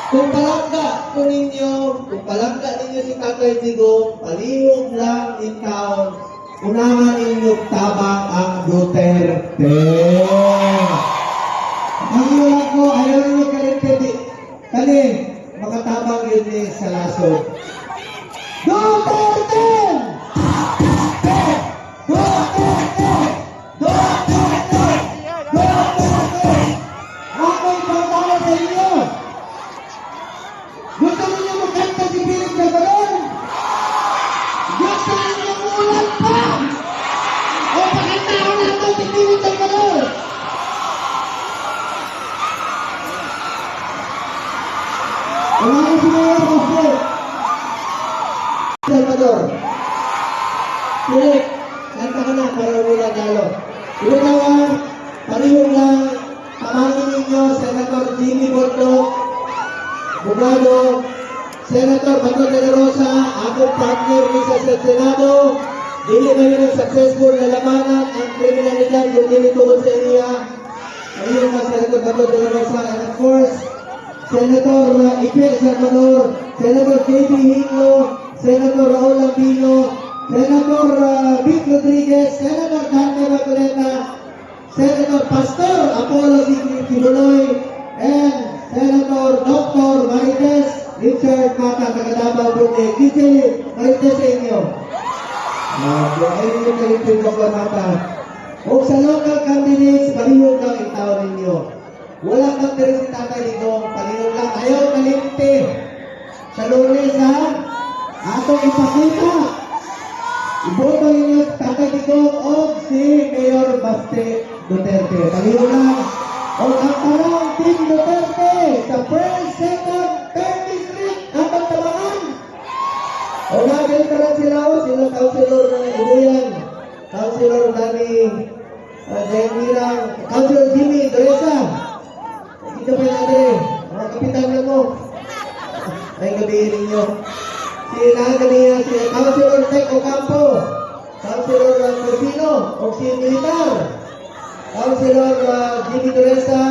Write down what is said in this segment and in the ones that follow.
Kung palangga ninyo si Tatay Digong, palihog lang ikaw, unahan ninyo tabang ang Duterte. Ang wala ko, ayaw ninyo kani, makatabang yun sa lasod. Duterte! Duterte! Duterte! Duterte! Ako'y pagkala sa inyo! Gusto ninyo magkanta si Philip Salvador? Gusto ninyo ulan pa? O pakantaon natin si Philip Salvador? Wala na si Mayor Jose Salvador. Philip, kanta ka na para wala galo. Ilunawan, parihong lang, tamangin ninyo, Senator Jimmy Bordo, Bugado, Senator Bato de la Rosa, akong partner ni sa Senado, dili na yun ang successful na labanan ang kriminalidad yung dili tungkol sa area. Ayun na Senator Bato de la Rosa, and of course, Senator Ipe Salvador, Senator J.B. Hinlo, Senator Raul Lambino, Senator Vic Rodriguez, Senator Carmen Bacoleta, Senator Pastor Apollo Kibuloy, and Senator Dr. Marites Richard Mata, taga-Davao Brunei. Kisi Marites sa inyo. Ayun yung kalipin Dr. Mata. O sa local candidates, palihog lang ang tao ninyo. Wala kang diri si Tatay Digong, palihog lang. Ayaw kalimti. Sa Lunes ha, atong ipakita. Iboto ninyo si Tatay Digong o si Mayor Baste Duterte. Palihog lang. O ang parang Team Duterte sa first, second, third district ang pagtabangan. O nagalitan sila sila Councilor Ibuyan, Councilor Dani Mirang, Councilor Jimmy Doresa. Ito pa natin, mga kapitan na mo. Ay gabihin ninyo. Si Councilor Tech Ocampo, Councilor Cosino, o si Militar, Councilor Jimmy Doresa.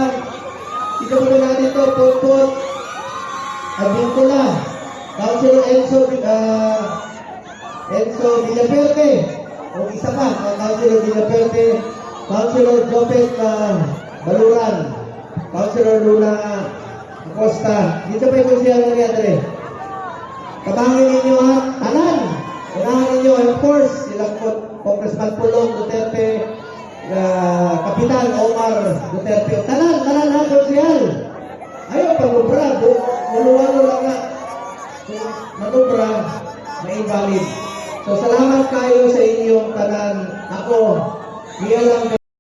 Ito pa natin ito, Pongpot Abincola, Councilor Enzo Villaferte, o isa pa, Councilor Villaferte, Councilor Jopet Baluran, Councilor Luna Acosta. Dito pa yung siya ng Riadre. Tabangin ninyo ha, tanan. Unahan ninyo, and of course, sila Congressman Pulong Duterte, Kapitan Omar Duterte. Tanan ha, sosial. Ayaw pag-ubra, muluwalo lang na. Mag-ubra, ma-invalid. So, salamat kayo sa inyo.